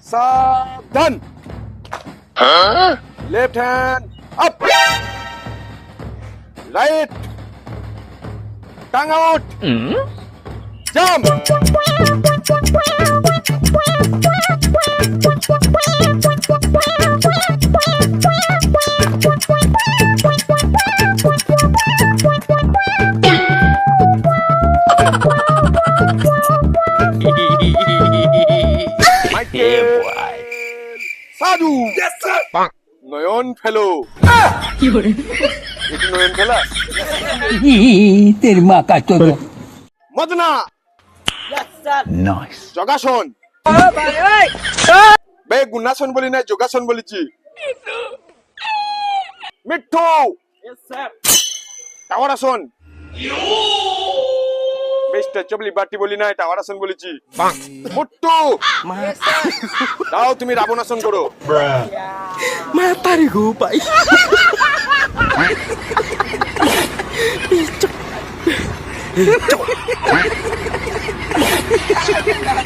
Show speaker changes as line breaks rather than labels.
সাবধান left hand up right tongue out jump Michael সাধু নয়ন ফেলো এটি নয়ন ফেলা
तेरी माँ का चोदो
মদনা
नाइस
যোগাসন বে গুণাসন বলি না যোগাসন বলেছি মিঠু টাওয়ার আসন মিস্টার চবলি বাটি বলি না টাওয়ার আসন বলেছি মুট্টু দাও তুমি রাবণ আসন করো
Matarik ko pa.